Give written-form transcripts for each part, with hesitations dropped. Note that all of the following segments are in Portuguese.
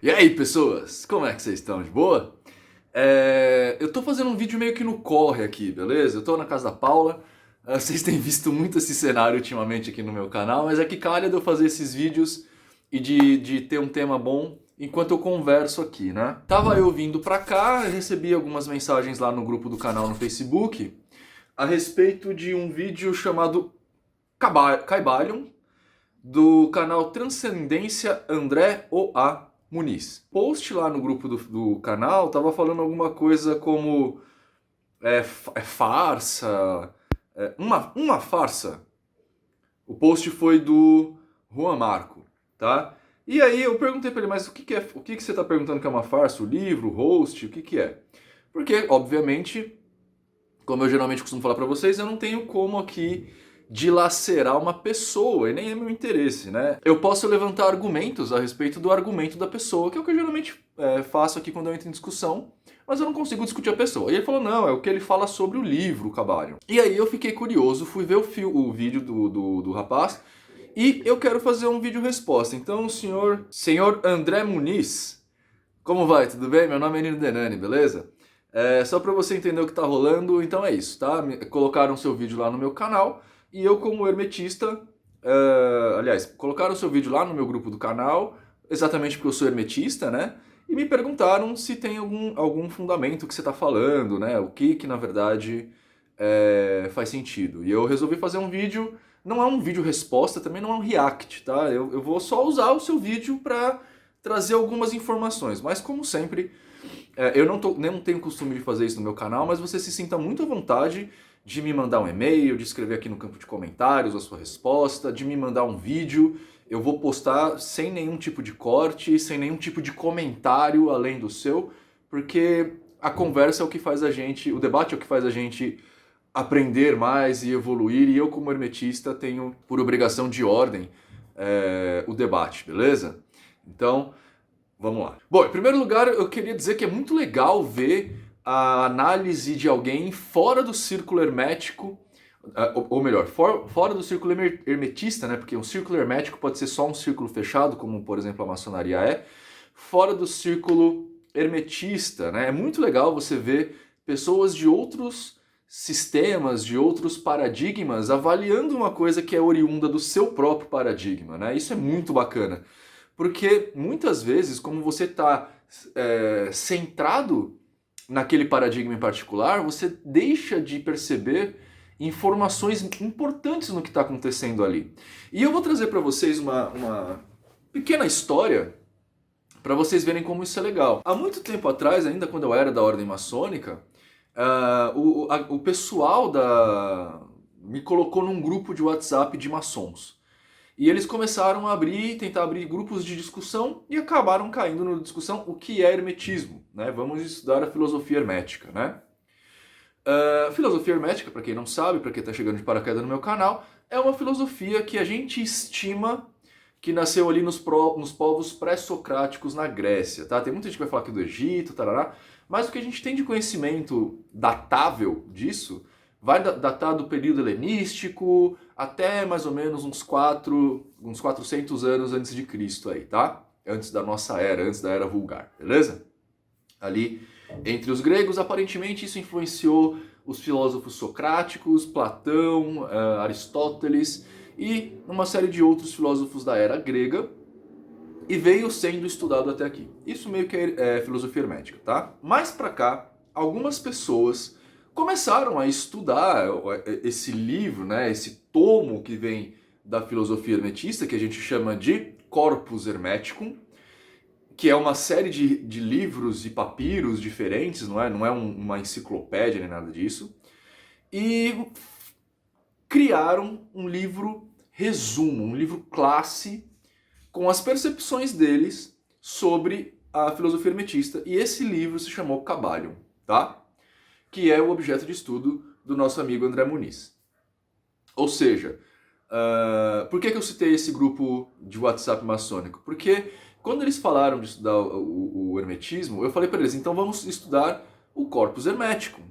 E aí, pessoas? Como é que vocês estão? De boa? Eu tô fazendo um vídeo meio que no corre aqui, beleza? Eu tô na casa da Paula. Vocês têm visto muito esse cenário ultimamente aqui no meu canal, mas é que calha de eu fazer esses vídeos e de ter um tema bom enquanto eu converso aqui, né? Tava eu vindo pra cá, recebi algumas mensagens lá no grupo do canal no Facebook a respeito de um vídeo chamado Caibalion, do canal Transcendência André O.A. Muniz. Post lá no grupo do canal tava falando alguma coisa como farsa, uma farsa. O post foi do Juan Marco, tá? E aí eu perguntei pra ele, mas o que você tá perguntando que é uma farsa? O livro, o host, o que é? Porque, obviamente, como eu geralmente costumo falar pra vocês, eu não tenho como aqui dilacerar uma pessoa, e nem é meu interesse, né? Eu posso levantar argumentos a respeito do argumento da pessoa, que é o que eu geralmente faço aqui quando eu entro em discussão, mas eu não consigo discutir a pessoa. E ele falou, não, é o que ele fala sobre o livro, o Cabalho. E aí eu fiquei curioso, fui ver o vídeo do rapaz, e eu quero fazer um vídeo resposta. Então, senhor André Muniz, como vai? Tudo bem? Meu nome é Nino Denani, beleza? Só pra você entender o que tá rolando, então é isso, tá? Colocaram seu vídeo lá no meu canal e eu, como hermetista, aliás, colocaram seu vídeo lá no meu grupo do canal, exatamente porque eu sou hermetista, né? E me perguntaram se tem algum fundamento que você tá falando, né? O que na verdade faz sentido. E eu resolvi fazer um vídeo, não é um vídeo resposta, também não é um react, tá? Eu vou só usar o seu vídeo pra trazer algumas informações, mas como sempre eu não tenho costume de fazer isso no meu canal, mas você se sinta muito à vontade de me mandar um e-mail, de escrever aqui no campo de comentários a sua resposta, de me mandar um vídeo. Eu vou postar sem nenhum tipo de corte, sem nenhum tipo de comentário além do seu, porque a conversa é o que faz a gente, o debate é o que faz a gente aprender mais e evoluir, e eu, como hermetista, tenho por obrigação de ordem o debate, beleza? Então, vamos lá. Bom, em primeiro lugar, eu queria dizer que é muito legal ver a análise de alguém fora do círculo hermético, ou melhor, fora do círculo hermetista, né? Porque um círculo hermético pode ser só um círculo fechado, como por exemplo a maçonaria é, fora do círculo hermetista, né? É muito legal você ver pessoas de outros sistemas, de outros paradigmas, avaliando uma coisa que é oriunda do seu próprio paradigma, né? Isso é muito bacana. Porque muitas vezes, como você está centrado naquele paradigma em particular, você deixa de perceber informações importantes no que está acontecendo ali. E eu vou trazer para vocês uma pequena história para vocês verem como isso é legal. Há muito tempo atrás, ainda quando eu era da ordem maçônica, o pessoal me colocou num grupo de WhatsApp de maçons. E eles começaram a tentar abrir grupos de discussão e acabaram caindo na discussão o que é hermetismo, né? Vamos estudar a filosofia hermética, né? Filosofia hermética, para quem não sabe, para quem está chegando de paraquedas no meu canal, é uma filosofia que a gente estima que nasceu ali nos povos pré-socráticos na Grécia, tá? Tem muita gente que vai falar aqui do Egito, tarará, mas o que a gente tem de conhecimento datável disso vai datar do período helenístico até mais ou menos uns 400 anos antes de Cristo aí, tá? Antes da nossa era, antes da era vulgar, beleza? Ali entre os gregos, aparentemente isso influenciou os filósofos socráticos, Platão, Aristóteles e uma série de outros filósofos da era grega e veio sendo estudado até aqui. Isso meio que é filosofia hermética, tá? Mais pra cá, algumas pessoas começaram a estudar esse livro, né, esse tomo que vem da filosofia hermetista, que a gente chama de Corpus Hermeticum, que é uma série de livros e papiros diferentes, não é uma enciclopédia nem nada disso, e criaram um livro resumo, um livro classe, com as percepções deles sobre a filosofia hermetista, e esse livro se chamou Caballion, tá? Que é o objeto de estudo do nosso amigo André Muniz. Ou seja, por que eu citei esse grupo de WhatsApp maçônico? Porque quando eles falaram de estudar o hermetismo, eu falei para eles, então vamos estudar o Corpus Hermeticum,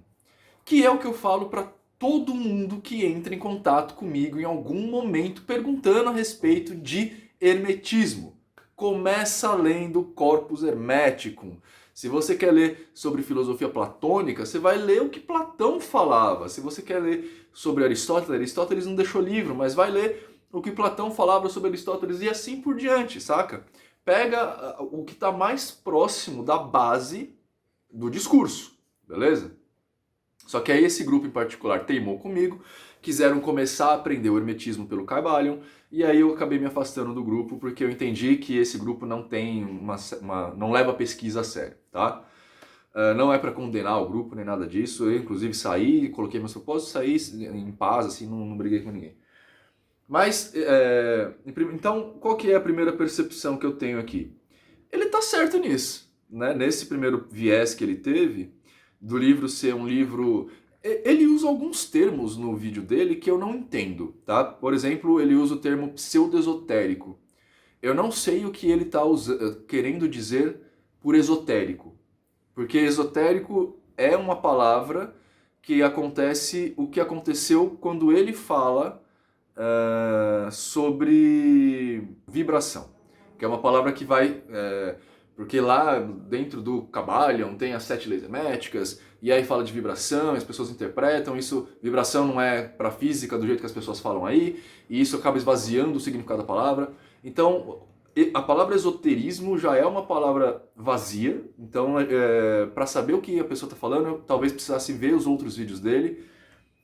que é o que eu falo para todo mundo que entra em contato comigo em algum momento perguntando a respeito de hermetismo. começa lendo Corpus Hermeticum. Se você quer ler sobre filosofia platônica, você vai ler o que Platão falava. Se você quer ler sobre Aristóteles, Aristóteles não deixou livro, mas vai ler o que Platão falava sobre Aristóteles e assim por diante, saca? Pega o que está mais próximo da base do discurso, beleza? Só que aí esse grupo em particular teimou comigo, quiseram começar a aprender o hermetismo pelo Kybalion, e aí eu acabei me afastando do grupo porque eu entendi que esse grupo não tem não leva a pesquisa a sério, tá? Não é para condenar o grupo nem nada disso, eu inclusive saí, coloquei meus propósitos, saí em paz, assim, não briguei com ninguém. Mas, então, qual que é a primeira percepção que eu tenho aqui? Ele tá certo nisso, né? Nesse primeiro viés que ele teve, do livro ser um livro... Ele usa alguns termos no vídeo dele que eu não entendo, tá? Por exemplo, ele usa o termo pseudo-esotérico. Eu não sei o que ele tá querendo dizer por esotérico. Porque esotérico é uma palavra que acontece o que aconteceu quando ele fala sobre vibração, que é uma palavra que vai... porque lá dentro do Kybalion tem as 7 leis herméticas, e aí fala de vibração, as pessoas interpretam isso, vibração não é para física do jeito que as pessoas falam aí, e isso acaba esvaziando o significado da palavra. Então, a palavra esoterismo já é uma palavra vazia, então para saber o que a pessoa está falando, eu talvez precisasse ver os outros vídeos dele,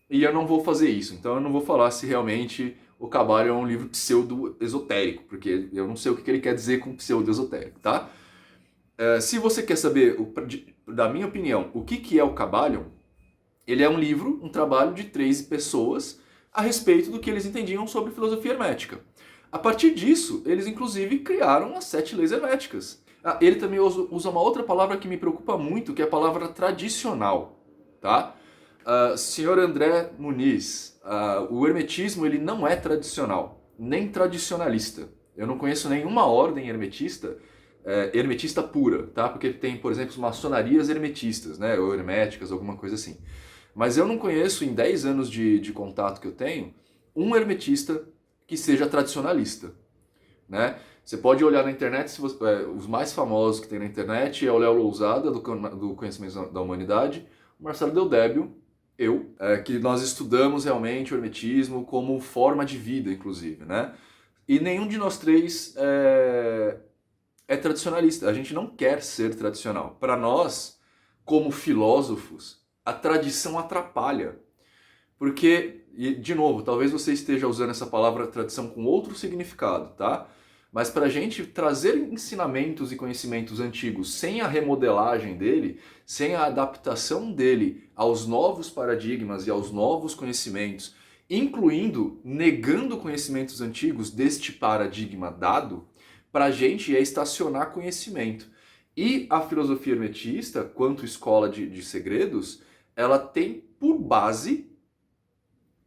e eu não vou fazer isso, então eu não vou falar se realmente o Kybalion é um livro pseudo-esotérico, porque eu não sei o que ele quer dizer com pseudo-esotérico, tá? Se você quer saber, da minha opinião, o que é o Kybalion, ele é um livro, um trabalho de 3 pessoas a respeito do que eles entendiam sobre filosofia hermética. A partir disso, eles inclusive criaram as 7 leis herméticas. Ele também usa uma outra palavra que me preocupa muito, que é a palavra tradicional, tá? Senhor André Muniz, o hermetismo ele não é tradicional, nem tradicionalista. Eu não conheço nenhuma ordem hermetista pura, tá? Porque tem, por exemplo, maçonarias hermetistas, né? Ou herméticas, alguma coisa assim. Mas eu não conheço, em 10 anos de contato que eu tenho, um hermetista que seja tradicionalista, né? Você pode olhar na internet, os mais famosos que tem na internet é o Léo Lousada, do Conhecimento da Humanidade, o Marcelo Deldébio, que nós estudamos realmente o hermetismo como forma de vida, inclusive, né? E nenhum de nós 3 é tradicionalista. A gente não quer ser tradicional. Para nós, como filósofos, a tradição atrapalha. Porque, de novo, talvez você esteja usando essa palavra tradição com outro significado, tá? Mas para a gente trazer ensinamentos e conhecimentos antigos sem a remodelagem dele, sem a adaptação dele aos novos paradigmas e aos novos conhecimentos, incluindo negando conhecimentos antigos deste paradigma dado, para a gente é estacionar conhecimento. E a filosofia hermetista, quanto escola de segredos, ela tem por base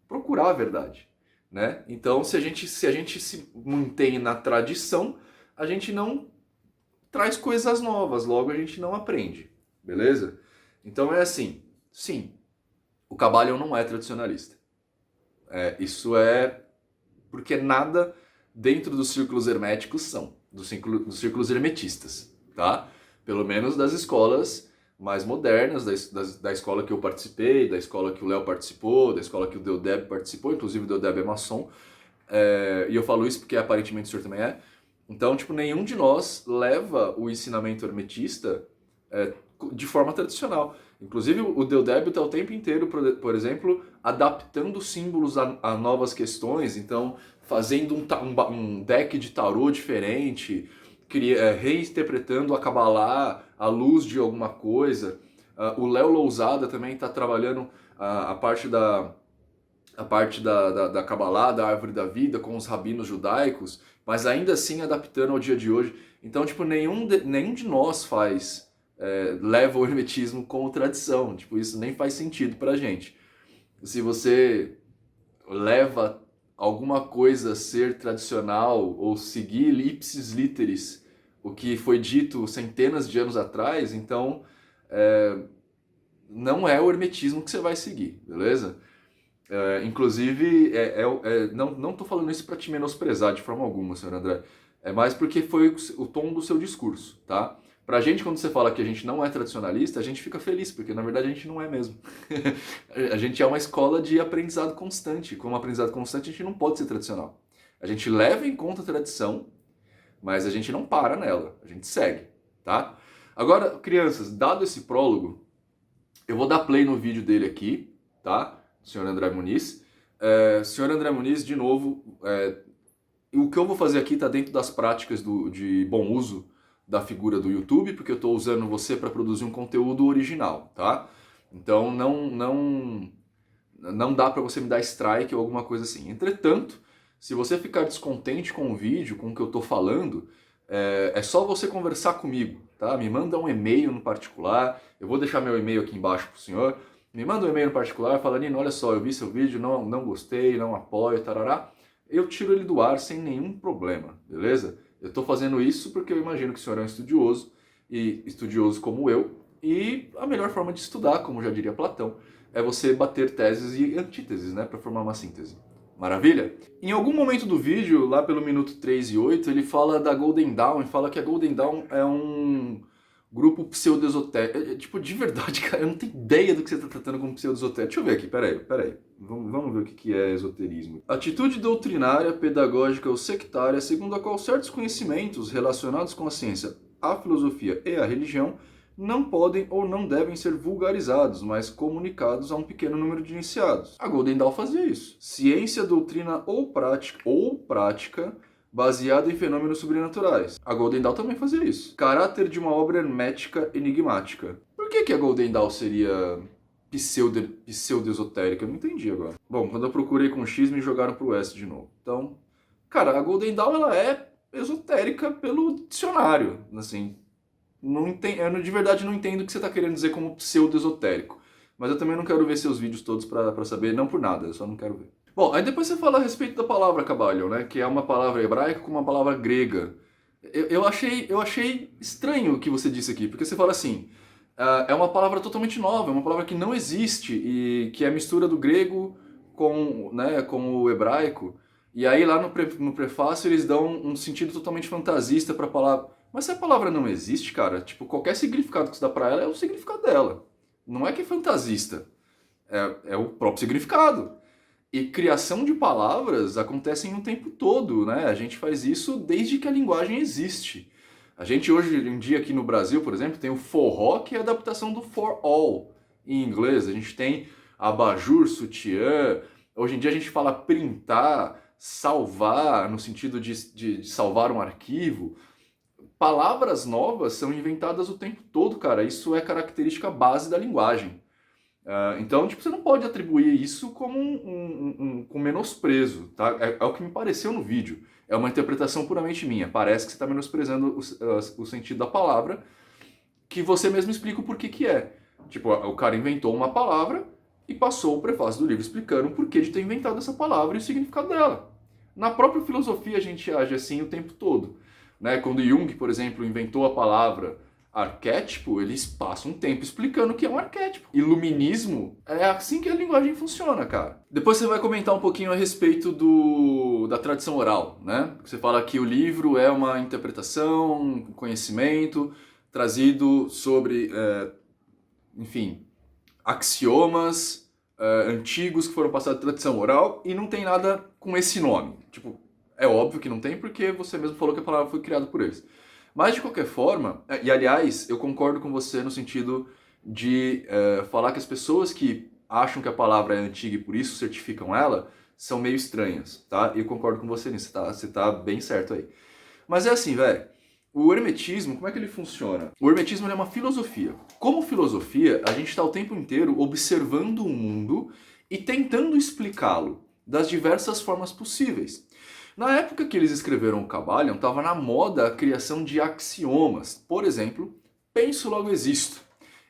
procurar a verdade, né? Então, se a gente se mantém na tradição, a gente não traz coisas novas, logo a gente não aprende, beleza? Então é assim, sim, o Kybalion não é tradicionalista. Isso é porque nada dentro dos círculos herméticos são, dos círculos hermetistas, tá? Pelo menos das escolas mais modernas, da escola que eu participei, da escola que o Léo participou, da escola que o Deldeb participou, inclusive o Deldeb é maçom, e eu falo isso porque aparentemente o senhor também é. Então, tipo, nenhum de nós leva o ensinamento hermetista de forma tradicional. Inclusive o Deldeb está o tempo inteiro, por exemplo, adaptando símbolos a novas questões, então fazendo um deck de tarô diferente, reinterpretando a Kabbalah à luz de alguma coisa. O Léo Lousada também está trabalhando a parte da Kabbalah, da árvore da vida, com os rabinos judaicos, mas ainda assim adaptando ao dia de hoje. Então, tipo, nenhum de nós leva o hermetismo como tradição. Tipo, isso nem faz sentido pra gente. Se você leva alguma coisa a ser tradicional ou seguir ipsis literis, o que foi dito centenas de anos atrás, então não é o hermetismo que você vai seguir, beleza? Inclusive, não estou falando isso para te menosprezar de forma alguma, senhor André. É mais porque foi o tom do seu discurso, tá? Pra gente, quando você fala que a gente não é tradicionalista, a gente fica feliz, porque na verdade a gente não é mesmo. A gente é uma escola de aprendizado constante. Como aprendizado constante, a gente não pode ser tradicional. A gente leva em conta a tradição, mas a gente não para nela, a gente segue, tá? Agora, crianças, dado esse prólogo, eu vou dar play no vídeo dele aqui, tá? Senhor André Muniz. Senhor André Muniz, de novo, o que eu vou fazer aqui está dentro das práticas de bom uso da figura do YouTube, porque eu estou usando você para produzir um conteúdo original, tá? Então não dá para você me dar strike ou alguma coisa assim. Entretanto, se você ficar descontente com o vídeo, com o que eu estou falando, é só você conversar comigo, tá? Me manda um e-mail no particular, eu vou deixar meu e-mail aqui embaixo pro senhor. Me manda um e-mail no particular, fala, Nino, olha só, eu vi seu vídeo, não gostei, não apoio, tarará. Eu tiro ele do ar sem nenhum problema, beleza? Eu estou fazendo isso porque eu imagino que o senhor é um estudioso, e estudioso como eu, e a melhor forma de estudar, como já diria Platão, é você bater teses e antíteses, né, para formar uma síntese. Maravilha? Em algum momento do vídeo, lá pelo minuto 3 e 8, ele fala da Golden Dawn e fala que a Golden Dawn é um grupo pseudo-esotérico. Tipo, de verdade, cara, eu não tenho ideia do que você está tratando como pseudo-esotérico. Deixa eu ver aqui, peraí. Vamos ver o que é esoterismo. Atitude doutrinária, pedagógica ou sectária, segundo a qual certos conhecimentos relacionados com a ciência, a filosofia e a religião não podem ou não devem ser vulgarizados, mas comunicados a um pequeno número de iniciados. A Golden Dawn fazia isso. Ciência, doutrina ou prática baseada em fenômenos sobrenaturais. A Golden Dawn também fazia isso. Caráter de uma obra hermética enigmática. Por que a Golden Dawn seria pseudo-esotérica? Eu não entendi agora. Bom, quando eu procurei com X, me jogaram pro S de novo. Então, cara, a Golden Dawn, ela é esotérica pelo dicionário, assim. Eu de verdade não entendo o que você está querendo dizer como pseudo-esotérico. Mas eu também não quero ver seus vídeos todos para saber, não por nada, eu só não quero ver. Bom, aí depois você fala a respeito da palavra Kabalion, né? Que é uma palavra hebraica com uma palavra grega. Eu achei estranho o que você disse aqui, porque você fala assim, é uma palavra totalmente nova, é uma palavra que não existe, e que é a mistura do grego com o hebraico. E aí lá no prefácio eles dão um sentido totalmente fantasista para a palavra. Mas se a palavra não existe, cara, tipo, qualquer significado que você dá pra ela é o significado dela. Não é que é fantasista. É o próprio significado. E criação de palavras acontecem o tempo todo, né? A gente faz isso desde que a linguagem existe. A gente hoje em dia aqui no Brasil, por exemplo, tem o forró, que é a adaptação do for all em inglês. A gente tem abajur, sutiã. Hoje em dia a gente fala printar, salvar, no sentido de salvar um arquivo. Palavras novas são inventadas o tempo todo, cara. Isso é característica base da linguagem. Então, tipo, você não pode atribuir isso como com menosprezo, tá? É o que me pareceu no vídeo. É uma interpretação puramente minha. Parece que você está menosprezando o sentido da palavra, que você mesmo explica o porquê que é. Tipo, o cara inventou uma palavra e passou o prefácio do livro explicando o porquê de ter inventado essa palavra e o significado dela. Na própria filosofia a gente age assim o tempo todo. Né? Quando Jung, por exemplo, inventou a palavra arquétipo, eles passam um tempo explicando o que é um arquétipo. Iluminismo é assim que a linguagem funciona, cara. Depois você vai comentar um pouquinho a respeito da tradição oral, né? Você fala que o livro é uma interpretação, um conhecimento trazido sobre, enfim, axiomas antigos que foram passados de tradição oral e não tem nada com esse nome. Tipo, é óbvio que não tem, porque você mesmo falou que a palavra foi criada por eles. Mas, de qualquer forma, e aliás, eu concordo com você no sentido de falar que as pessoas que acham que a palavra é antiga e por isso certificam ela, são meio estranhas, tá? E eu concordo com você nisso, tá? Você tá bem certo aí. Mas é assim, velho, o hermetismo, como é que ele funciona? O hermetismo é uma filosofia. Como filosofia, a gente está o tempo inteiro observando o mundo e tentando explicá-lo das diversas formas possíveis. Na época que eles escreveram o Kabalion, estava na moda a criação de axiomas. Por exemplo, penso logo existo.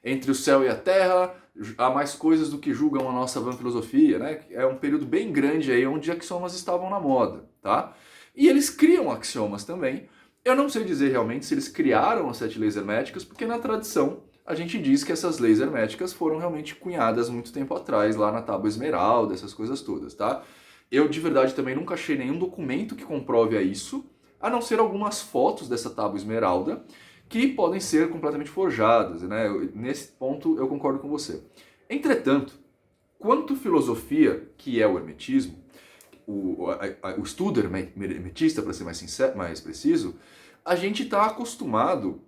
Entre o céu e a terra, há mais coisas do que julgam a nossa vã filosofia, né? É um período bem grande aí onde axiomas estavam na moda, tá? E eles criam axiomas também. Eu não sei dizer realmente se eles criaram as 7 leis herméticas, porque na tradição a gente diz que essas leis herméticas foram realmente cunhadas muito tempo atrás, lá na Tábua Esmeralda, essas coisas todas, tá? Eu, de verdade, também nunca achei nenhum documento que comprove a isso, a não ser algumas fotos dessa tábua esmeralda, que podem ser completamente forjadas, né? Nesse ponto eu concordo com você. Entretanto, quanto filosofia, que é o hermetismo, o estudo hermetista, para ser mais preciso, a gente está acostumado,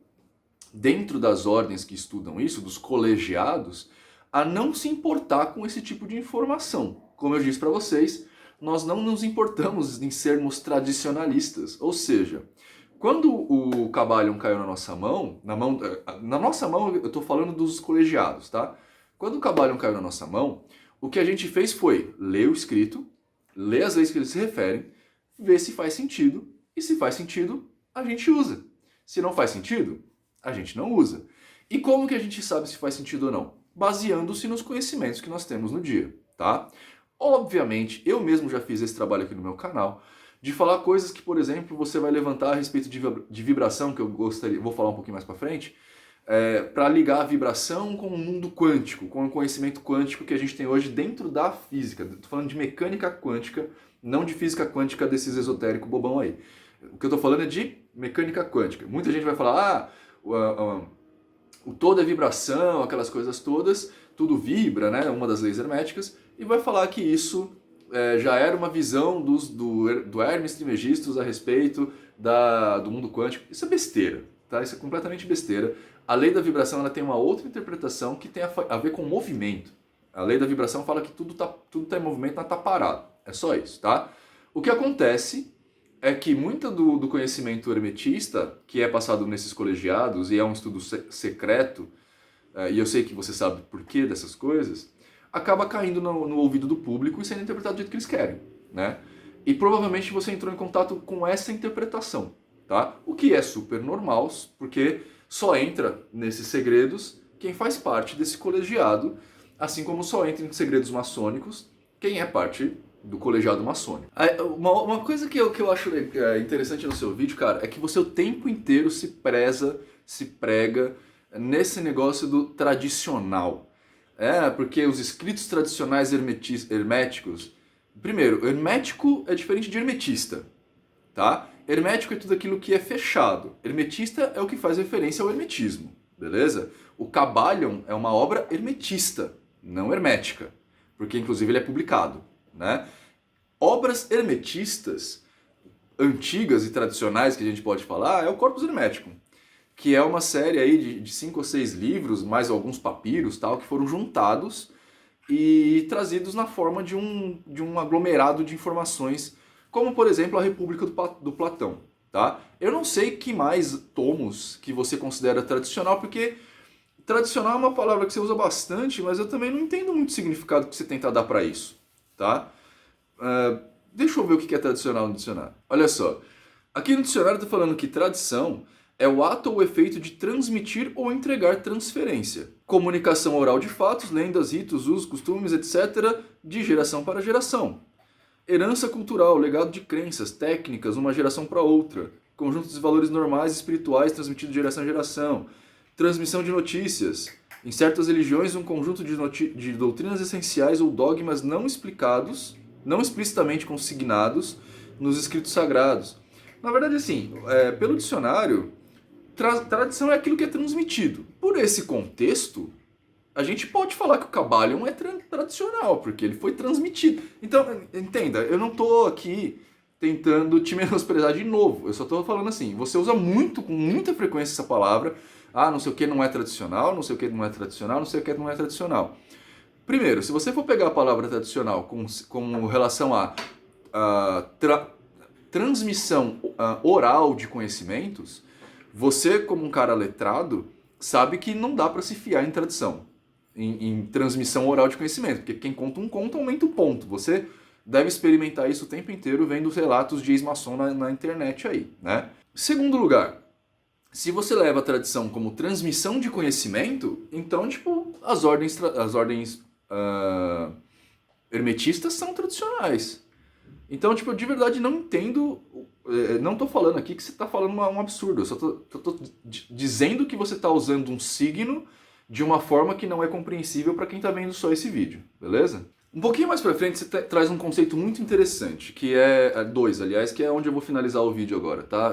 dentro das ordens que estudam isso, dos colegiados, a não se importar com esse tipo de informação. Como eu disse para vocês, nós não nos importamos em sermos tradicionalistas. Ou seja, quando o Kybalion caiu na nossa mão, na nossa mão eu estou falando dos colegiados, tá? Quando o Kybalion caiu na nossa mão, o que a gente fez foi ler o escrito, ler as leis que eles se referem, ver se faz sentido, e se faz sentido, a gente usa. Se não faz sentido, a gente não usa. E como que a gente sabe se faz sentido ou não? Baseando-se nos conhecimentos que nós temos no dia, tá? Obviamente, eu mesmo já fiz esse trabalho aqui no meu canal, de falar coisas que, por exemplo, você vai levantar a respeito de vibração, que eu vou falar um pouquinho mais pra frente, para ligar a vibração com o mundo quântico, com o conhecimento quântico que a gente tem hoje dentro da física. Estou falando de mecânica quântica, não de física quântica desses esotéricos bobão aí. O que eu estou falando é de mecânica quântica. Muita gente vai falar, o todo é vibração, aquelas coisas todas, tudo vibra, né? Uma das leis herméticas, e vai falar que isso já era uma visão do Hermes Trismegistus a respeito do mundo quântico. Isso é besteira, tá? Isso é completamente besteira. A lei da vibração ela tem uma outra interpretação que tem a ver com movimento. A lei da vibração fala que tudo tá em movimento, não está parado. É só isso, tá? O que acontece é que muito do conhecimento hermetista, que é passado nesses colegiados, e é um estudo secreto, e eu sei que você sabe por que dessas coisas, acaba caindo no ouvido do público e sendo interpretado do jeito que eles querem, né? E provavelmente você entrou em contato com essa interpretação, tá? O que é super normal, porque só entra nesses segredos quem faz parte desse colegiado, assim como só entra em segredos maçônicos quem é parte do colegiado maçônico. Uma coisa que eu acho interessante no seu vídeo, cara, é que você o tempo inteiro se prega nesse negócio do tradicional. Porque os escritos tradicionais herméticos... Primeiro, hermético é diferente de hermetista, tá? Hermético é tudo aquilo que é fechado. Hermetista é o que faz referência ao hermetismo, beleza? O Kybalion é uma obra hermetista, não hermética, porque inclusive ele é publicado, né? Obras hermetistas antigas e tradicionais que a gente pode falar é o Corpus Hermeticum, que é uma série aí de 5 ou 6 livros, mais alguns papiros, tal, que foram juntados e trazidos na forma de um aglomerado de informações, como por exemplo a República do Platão, tá? Eu não sei que mais tomos que você considera tradicional, porque tradicional é uma palavra que você usa bastante, mas eu também não entendo muito o significado que você tenta dar para isso, tá? Deixa eu ver o que é tradicional no dicionário. Olha só, aqui no dicionário está falando que tradição é o ato ou efeito de transmitir ou entregar transferência. Comunicação oral de fatos, lendas, ritos, usos, costumes, etc., de geração para geração. Herança cultural, legado de crenças, técnicas, uma geração para outra. Conjunto de valores normais e espirituais transmitidos de geração em geração. Transmissão de notícias. Em certas religiões, um conjunto de doutrinas essenciais ou dogmas não explicados, não explicitamente consignados nos escritos sagrados. Na verdade, assim, pelo dicionário, tradição é aquilo que é transmitido. Por esse contexto, a gente pode falar que o Kybalion é tradicional, porque ele foi transmitido. Então, entenda, eu não estou aqui tentando te menosprezar de novo. Eu só estou falando assim, você usa com muita frequência essa palavra. Não sei o que não é tradicional, não sei o que não é tradicional, não sei o que não é tradicional. Primeiro, se você for pegar a palavra tradicional com relação a transmissão oral de conhecimentos, você, como um cara letrado, sabe que não dá para se fiar em tradição, em transmissão oral de conhecimento, porque quem conta um conto aumenta o ponto. Você deve experimentar isso o tempo inteiro vendo os relatos de ex-maçom na internet aí, né? Segundo lugar, se você leva a tradição como transmissão de conhecimento, então, tipo, as ordens hermetistas são tradicionais. Então, tipo, eu de verdade não entendo, não tô falando aqui que você tá falando um absurdo, eu só tô dizendo que você tá usando um signo de uma forma que não é compreensível para quem tá vendo só esse vídeo, beleza? Um pouquinho mais pra frente você traz um conceito muito interessante, que é dois, aliás, que é onde eu vou finalizar o vídeo agora, tá?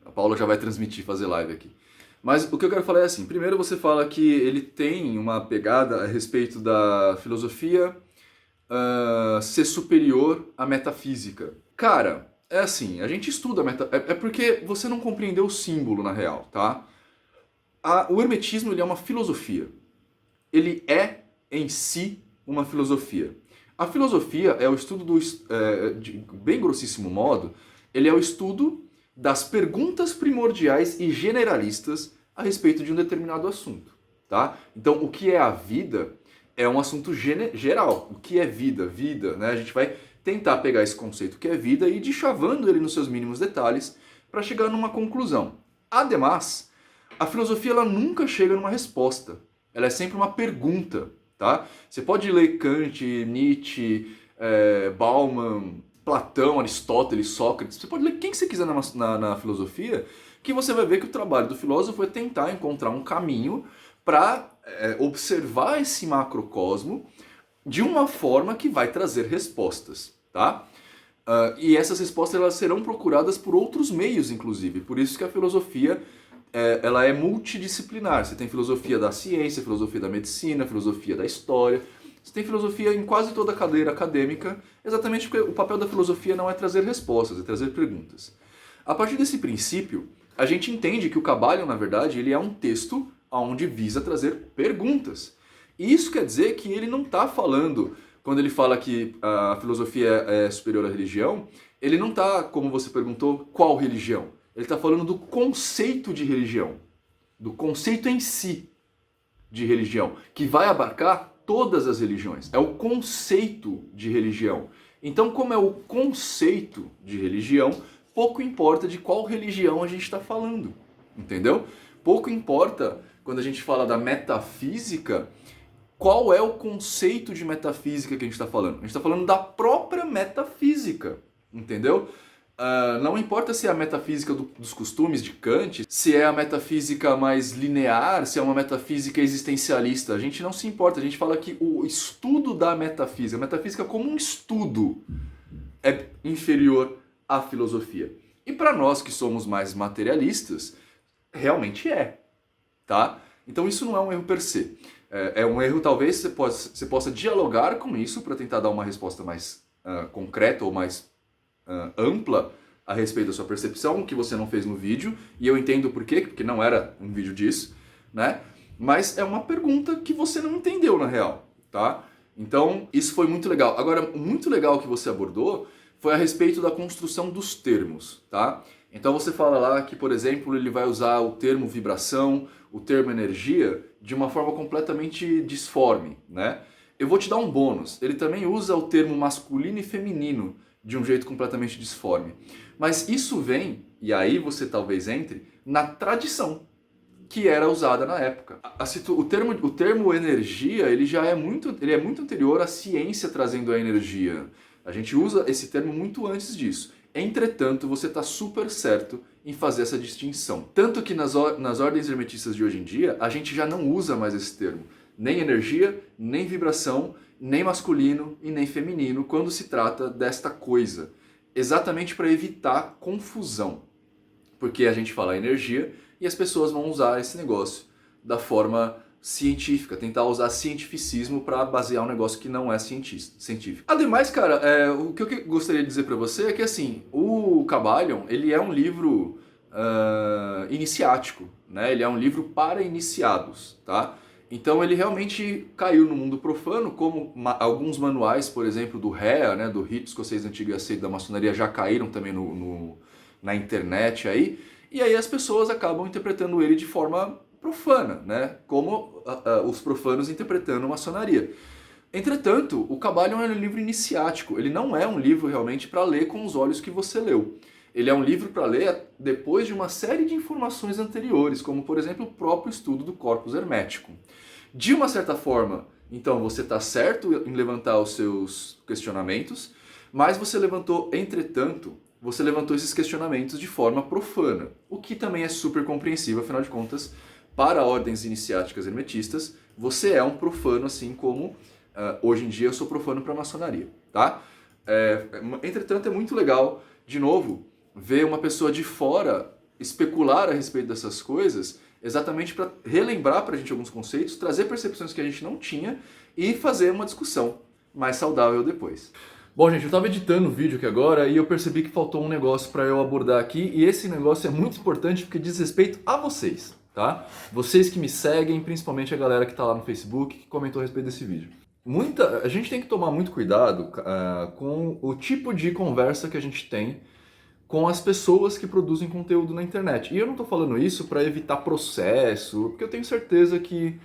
A Paula já vai transmitir, fazer live aqui. Mas o que eu quero falar é assim, primeiro você fala que ele tem uma pegada a respeito da filosofia ser superior à metafísica. Cara, é assim, a gente estuda é porque você não compreendeu o símbolo na real, tá? O hermetismo ele é uma filosofia. Ele é em si uma filosofia. A filosofia é o estudo de bem grossíssimo modo, ele é o estudo das perguntas primordiais e generalistas a respeito de um determinado assunto, tá? Então, o que é a vida é um assunto geral. O que é vida? Vida, né? A gente vai tentar pegar esse conceito que é vida e ir deschavando ele nos seus mínimos detalhes para chegar numa conclusão. Ademais, a filosofia ela nunca chega numa resposta. Ela é sempre uma pergunta, tá? Você pode ler Kant, Nietzsche, Bauman, Platão, Aristóteles, Sócrates. Você pode ler quem você quiser na filosofia, que você vai ver que o trabalho do filósofo é tentar encontrar um caminho para observar esse macrocosmo de uma forma que vai trazer respostas, tá? E essas respostas elas serão procuradas por outros meios, inclusive. Por isso que a filosofia ela é multidisciplinar. Você tem filosofia da ciência, filosofia da medicina, filosofia da história. Você tem filosofia em quase toda a cadeira acadêmica, exatamente porque o papel da filosofia não é trazer respostas, é trazer perguntas. A partir desse princípio, a gente entende que o Kybalion, na verdade, ele é um texto onde visa trazer perguntas. E isso quer dizer que ele não está falando, quando ele fala que a filosofia é superior à religião, ele não está, como você perguntou, qual religião? Ele está falando do conceito de religião, do conceito em si de religião, que vai abarcar todas as religiões. É o conceito de religião. Então, como é o conceito de religião, pouco importa de qual religião a gente está falando, entendeu? Pouco importa, quando a gente fala da metafísica, qual é o conceito de metafísica que a gente está falando. A gente está falando da própria metafísica, entendeu? Não importa se é a metafísica dos costumes de Kant, se é a metafísica mais linear, se é uma metafísica existencialista. A gente não se importa, a gente fala que o estudo da metafísica, a metafísica como um estudo, é inferior à filosofia. E para nós que somos mais materialistas, realmente é, tá? Então isso não é um erro per se. É um erro, talvez você possa dialogar com isso para tentar dar uma resposta mais concreta ou mais ampla a respeito da sua percepção, que você não fez no vídeo, e eu entendo por quê, porque não era um vídeo disso, né? Mas é uma pergunta que você não entendeu na real, tá? Então, isso foi muito legal. Agora, muito legal que você abordou foi a respeito da construção dos termos, tá? Então você fala lá que, por exemplo, ele vai usar o termo vibração, o termo energia, de uma forma completamente disforme, né? Eu vou te dar um bônus. Ele também usa o termo masculino e feminino de um jeito completamente disforme. Mas isso vem, e aí você talvez entre, na tradição que era usada na época. O termo energia, ele é muito anterior à ciência trazendo a energia. A gente usa esse termo muito antes disso. Entretanto, você está super certo em fazer essa distinção. Tanto que nas ordens hermetistas de hoje em dia, a gente já não usa mais esse termo. Nem energia, nem vibração, nem masculino e nem feminino, quando se trata desta coisa. Exatamente para evitar confusão. Porque a gente fala energia e as pessoas vão usar esse negócio da forma científica, tentar usar cientificismo para basear um negócio que não é científico. Ademais, cara, o que eu gostaria de dizer para você é que assim, o Kybalion, ele é um livro iniciático, né? Ele é um livro para iniciados, tá? Então ele realmente caiu no mundo profano, como alguns manuais, por exemplo, do REA, né, do Rito Escocês Antigo e Aceito da Maçonaria, já caíram também na internet aí, e aí as pessoas acabam interpretando ele de forma profana, né, como os profanos interpretando a maçonaria. Entretanto, o Kybalion é um livro iniciático, ele não é um livro realmente para ler com os olhos que você leu. Ele é um livro para ler depois de uma série de informações anteriores, como por exemplo o próprio estudo do corpus hermético. De uma certa forma, então você está certo em levantar os seus questionamentos, mas você levantou esses questionamentos de forma profana, o que também é super compreensível, afinal de contas, para ordens iniciáticas hermetistas, você é um profano assim como Hoje em dia eu sou profano para maçonaria, tá? Entretanto, é muito legal, de novo, ver uma pessoa de fora especular a respeito dessas coisas, exatamente para relembrar para a gente alguns conceitos, trazer percepções que a gente não tinha e fazer uma discussão mais saudável depois. Bom, gente, eu estava editando o vídeo aqui agora e eu percebi que faltou um negócio para eu abordar aqui, e esse negócio é muito importante porque diz respeito a vocês, tá? Vocês que me seguem, principalmente a galera que está lá no Facebook, que comentou a respeito desse vídeo. A gente tem que tomar muito cuidado com o tipo de conversa que a gente tem com as pessoas que produzem conteúdo na internet. E eu não estou falando isso para evitar processo, porque eu tenho certeza que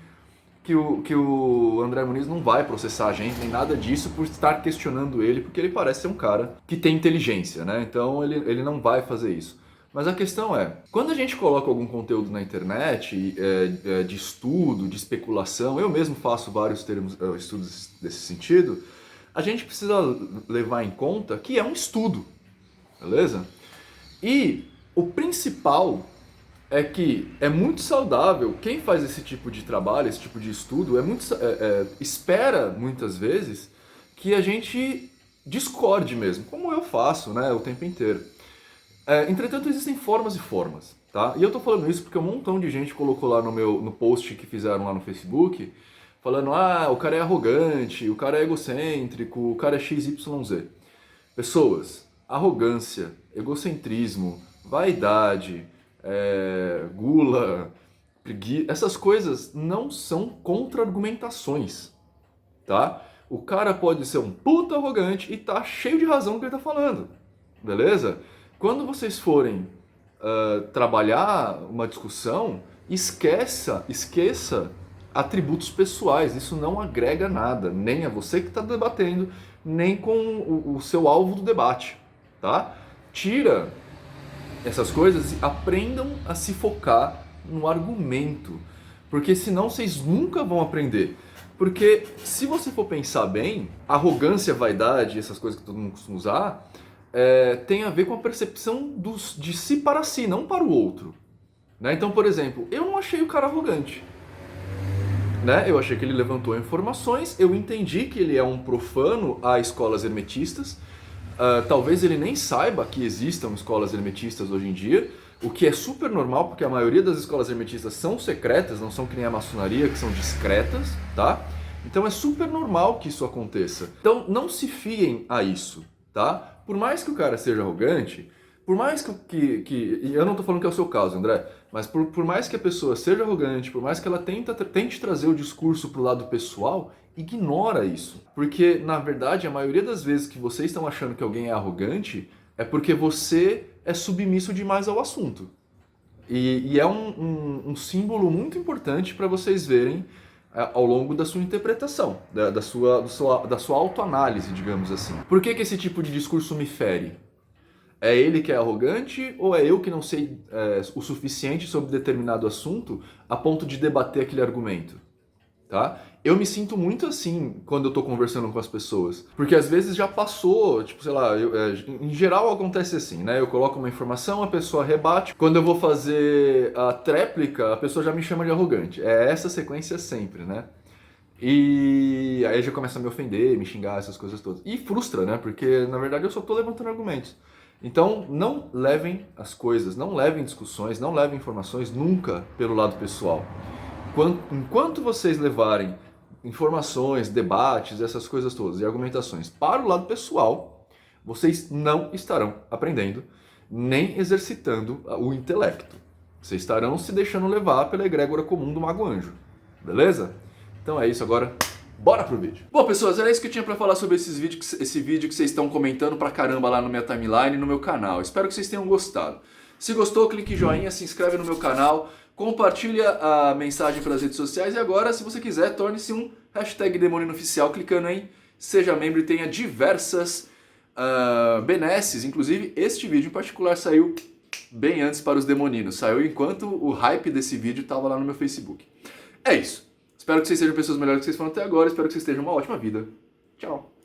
o André Muniz não vai processar a gente, nem nada disso, por estar questionando ele, porque ele parece ser um cara que tem inteligência, né? Então ele não vai fazer isso. Mas a questão é, quando a gente coloca algum conteúdo na internet, de estudo, de especulação, eu mesmo faço vários estudos desse sentido, a gente precisa levar em conta que é um estudo, beleza? E o principal é que é muito saudável, quem faz esse tipo de trabalho, esse tipo de estudo, espera muitas vezes que a gente discorde mesmo, como eu faço, né, o tempo inteiro. Entretanto, existem formas e formas, tá? E eu tô falando isso porque um montão de gente colocou lá no post que fizeram lá no Facebook, falando, o cara é arrogante, o cara é egocêntrico, o cara é XYZ. Pessoas, arrogância, egocentrismo, vaidade, gula, preguiça, essas coisas não são contra-argumentações, tá? O cara pode ser um puta arrogante e tá cheio de razão no que ele tá falando, beleza? Quando vocês forem trabalhar uma discussão, esqueça atributos pessoais. Isso não agrega nada, nem a você que está debatendo, nem com o seu alvo do debate, tá? Tira essas coisas e aprendam a se focar no argumento, porque senão vocês nunca vão aprender. Porque se você for pensar bem, arrogância, vaidade, essas coisas que todo mundo costuma usar, tem a ver com a percepção de si para si, não para o outro. Né? Então, por exemplo, eu não achei o cara arrogante. Né? Eu achei que ele levantou informações, eu entendi que ele é um profano a escolas hermetistas. Talvez ele nem saiba que existam escolas hermetistas hoje em dia, o que é super normal, porque a maioria das escolas hermetistas são secretas, não são que nem a maçonaria, que são discretas, tá? Então é super normal que isso aconteça. Então não se fiem a isso, tá? Por mais que o cara seja arrogante, por mais que e eu não tô falando que é o seu caso, André, mas por mais que a pessoa seja arrogante, por mais que ela tente trazer o discurso pro lado pessoal, ignora isso. Porque, na verdade, a maioria das vezes que vocês estão achando que alguém é arrogante é porque você é submisso demais ao assunto. E é um símbolo muito importante para vocês verem ao longo da sua interpretação, da sua autoanálise, digamos assim. Por que esse tipo de discurso me fere? É ele que é arrogante ou é eu que não sei o suficiente sobre determinado assunto a ponto de debater aquele argumento? Tá? Eu me sinto muito assim quando eu tô conversando com as pessoas. Porque às vezes já passou, tipo, sei lá, em geral acontece assim, né? Eu coloco uma informação, a pessoa rebate. Quando eu vou fazer a tréplica, a pessoa já me chama de arrogante. É essa sequência sempre, né? E aí já começa a me ofender, me xingar, essas coisas todas. E frustra, né? Porque na verdade eu só tô levantando argumentos. Então não levem as coisas, não levem discussões, não levem informações nunca pelo lado pessoal. Enquanto vocês levarem informações, debates, essas coisas todas e argumentações para o lado pessoal, vocês não estarão aprendendo nem exercitando o intelecto. Vocês estarão se deixando levar pela egrégora comum do Mago Anjo. Beleza? Então é isso agora. Bora pro vídeo. Bom, pessoas, era isso que eu tinha pra falar sobre esse vídeo que vocês estão comentando pra caramba lá no minha timeline e no meu canal. Espero que vocês tenham gostado. Se gostou, clique em joinha, se inscreve no meu canal, compartilha a mensagem pelas redes sociais e agora, se você quiser, torne-se um #Demonino Oficial clicando em Seja Membro e tenha diversas benesses. Inclusive, este vídeo em particular saiu bem antes para os demoninos. Saiu enquanto o hype desse vídeo estava lá no meu Facebook. É isso. Espero que vocês sejam pessoas melhores que vocês foram até agora. Espero que vocês tenham uma ótima vida. Tchau.